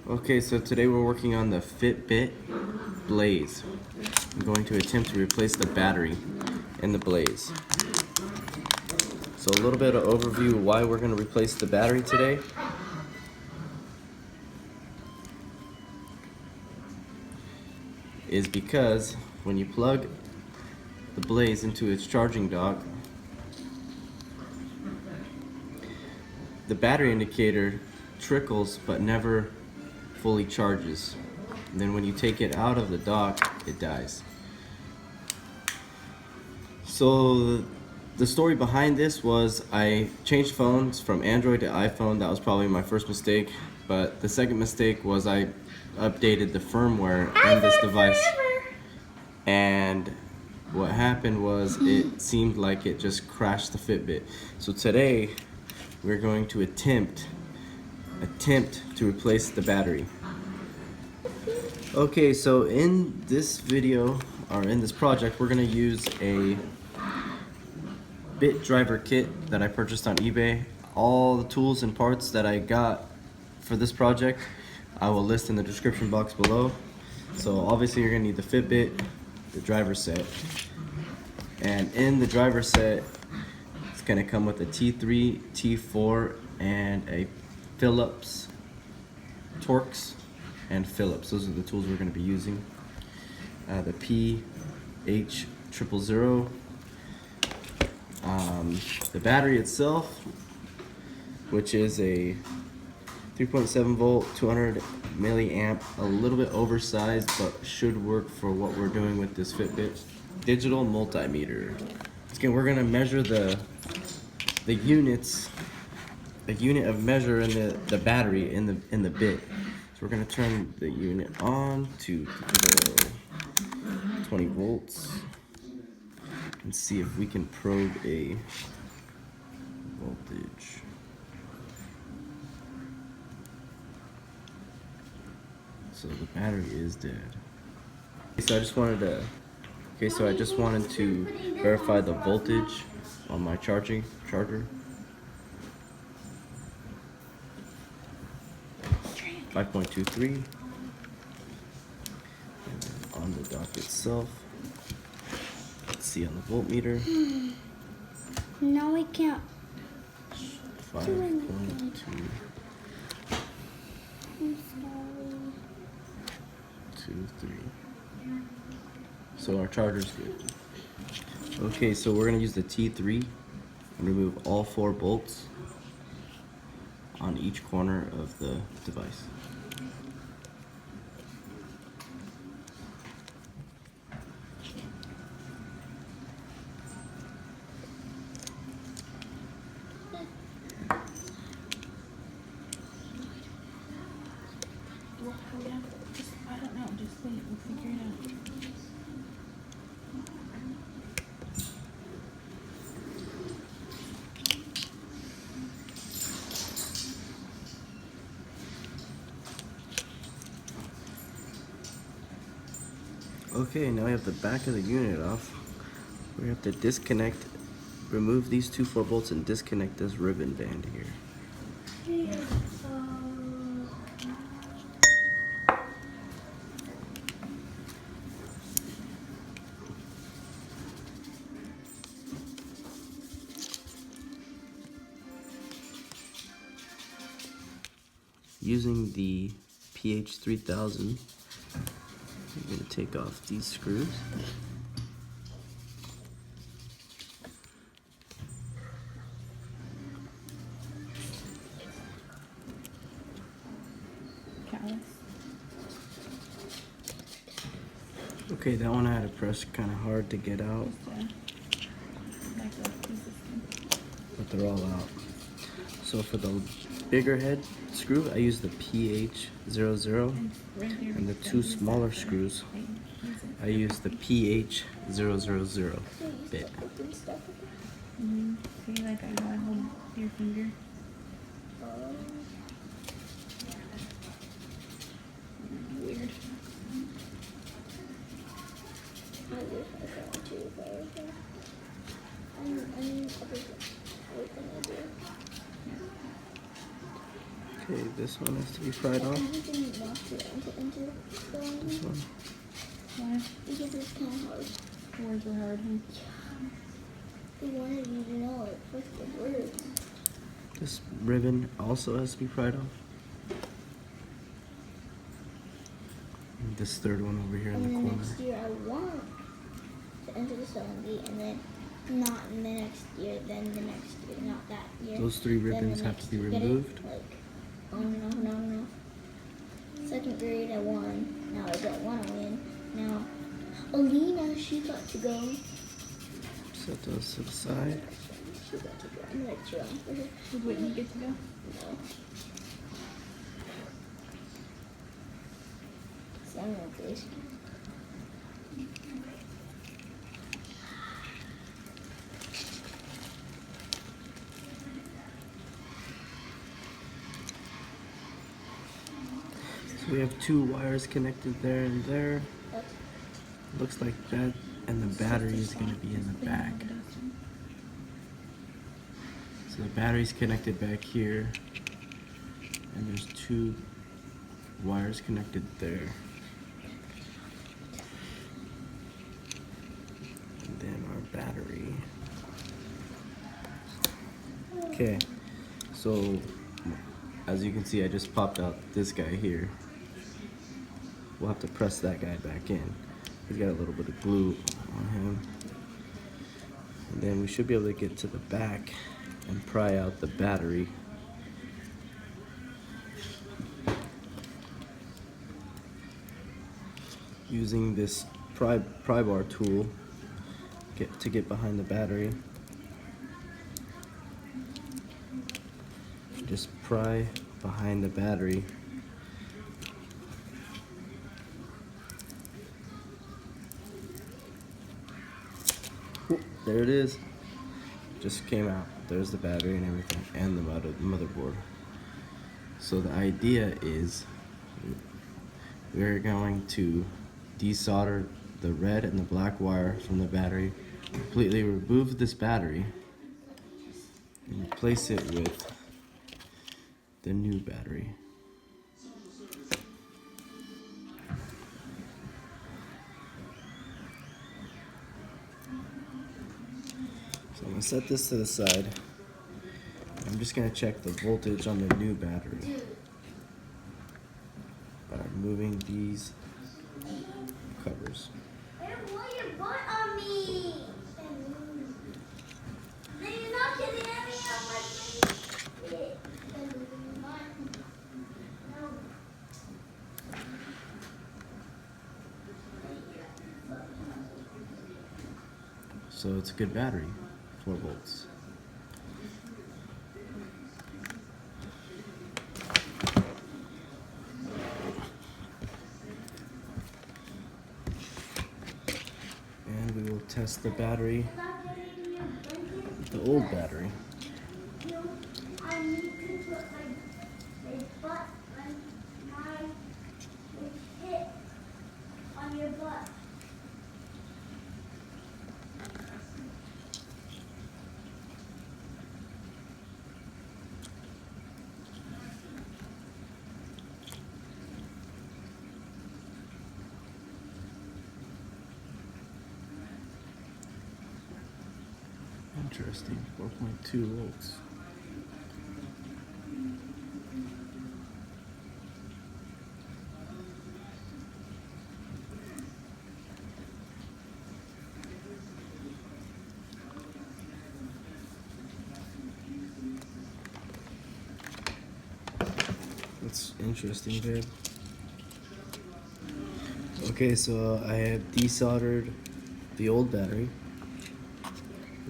Okay, so today we're working on the Fitbit Blaze. I'm going to attempt to replace the battery in the Blaze. So a little bit of overview of why we're going to replace the battery today. Is because when you plug the Blaze into its charging dock, the battery indicator trickles but never fully charges. And then when you take it out of the dock, it dies. So the story behind this was I changed phones from Android to iPhone. That was probably my first mistake. But the second mistake was I updated the firmware in this device. And what happened was it seemed like it just crashed the Fitbit. So today we're going to attempt to replace the battery. Okay, so in this video, or in this project, we're gonna use a bit driver kit that I purchased on eBay. All the tools and parts that I got for this project, I will list in the description box below. So obviously you're gonna need the Fitbit, the driver set, and in the driver set, it's gonna come with a T3, T4, and a Phillips, Torx, and Phillips. Those are the tools we're going to be using. The PH000. The battery itself, which is a 3.7 volt, 200 milliamp, a little bit oversized, but should work for what we're doing with this Fitbit. Digital multimeter. Again, we're going to measure the units, the unit of measure in the battery in the bit. So we're going to turn the unit on to 20 volts and see if we can probe a voltage. So the battery is dead. So I just wanted to verify the voltage on my charger. 5.23, and then on the dock itself, let's see on the voltmeter. No, we can't. 5.223. So our charger's good. Okay, so we're gonna use the T3 and remove all 4 bolts on each corner of the device. I don't know, just wait, we'll figure it out. Okay, now we have the back of the unit off. We have to remove these 2 4 bolts and disconnect this ribbon band here. Using the PH3000, I'm going to take off these screws. Okay, that one I had to press kind of hard to get out, but they're all out. So for the bigger head screw, I use the PH00, and the 2 smaller screws, I use the PH000 bit. See, like I gotta hold your finger. Weird. Okay, This one has to be pried off. Everything wants to enter This one. Why? because it's kind of hard. Words are hard, huh? They wanted you to know it with the words. This ribbon also has to be pried off. And this third one over here in And the then corner. next year I want to enter the sewing bee, and then not in the next year, then the next year, not that year. Those 3 then the ribbons have next to be year. Get it? removed. Like, no. Second grade I won. Now I don't want to win. Now, Alina, she got to go. Set those to the side. She got to go. I'm gonna cheer on for her. Did Whitney get to go? No. So I'm gonna please. So we have 2 wires connected there and there. That's Looks like that, and the battery is going to be in the back. So the battery's connected back here, and there's 2 wires connected there. And then our battery. Okay, so as you can see, I just popped out this guy here. We'll have to press that guy back in. He's got a little bit of glue on him. And then we should be able to get to the back and pry out the battery. Using this pry bar tool to get behind the battery. Just pry behind the battery. Oop, there it is. Just came out. There's the battery and everything, and the motherboard. So the idea is we're going to desolder the red and the black wire from the battery, completely remove this battery, and replace it with the new battery. So I'm gonna set this to the side. I'm just gonna check the voltage on the new battery by removing these covers. Hey, roll your butt on me! Then you're not getting any of my face. So it's a good battery, 4 volts. And we will test the battery, the old battery. I need to put my butt on my hit on your butt. Interesting, 4.2 volts. That's interesting, babe. Okay, so I have desoldered the old battery.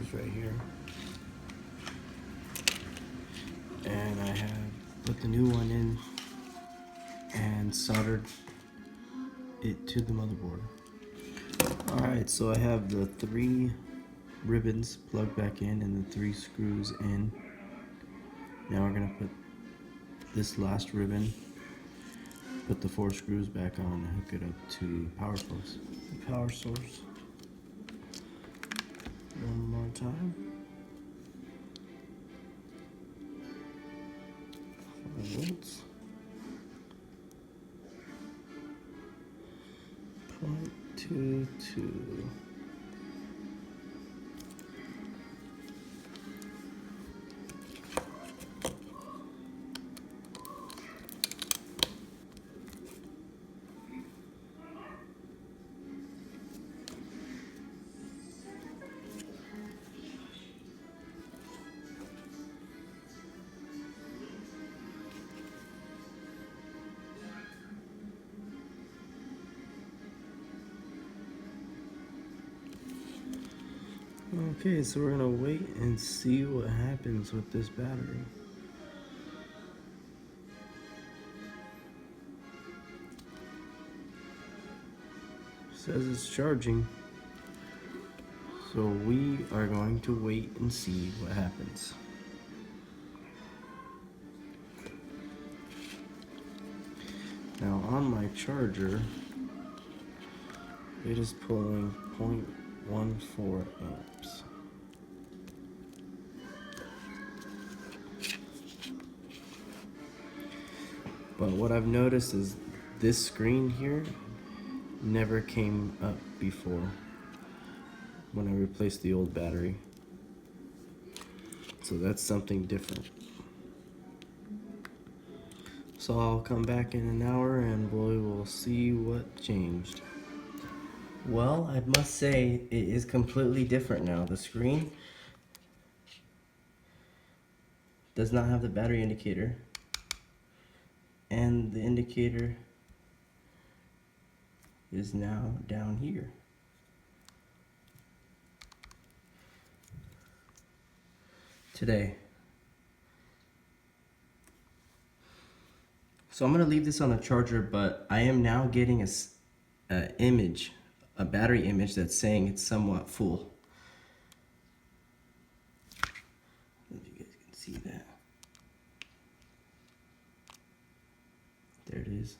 It's right here. And I have put the new one in and soldered it to the motherboard. Alright, so I have the 3 ribbons plugged back in and the 3 screws in. Now we're gonna put this last ribbon, put the 4 screws back on and hook it up to the power source. One more time. 5 volts. 0.22. Okay, so we're gonna wait and see what happens with this battery. Says it's charging, so we are going to wait and see what happens. Now on my charger, it is pulling 0.14 amps. But what I've noticed is this screen here never came up before when I replaced the old battery. So that's something different. So I'll come back in an hour and we will see what changed. Well, I must say it is completely different now. The screen does not have the battery indicator, and the indicator is now down here. Today. So I'm gonna leave this on the charger, but I am now getting a battery image that's saying it's somewhat full. I don't know if you guys can see that. There it is.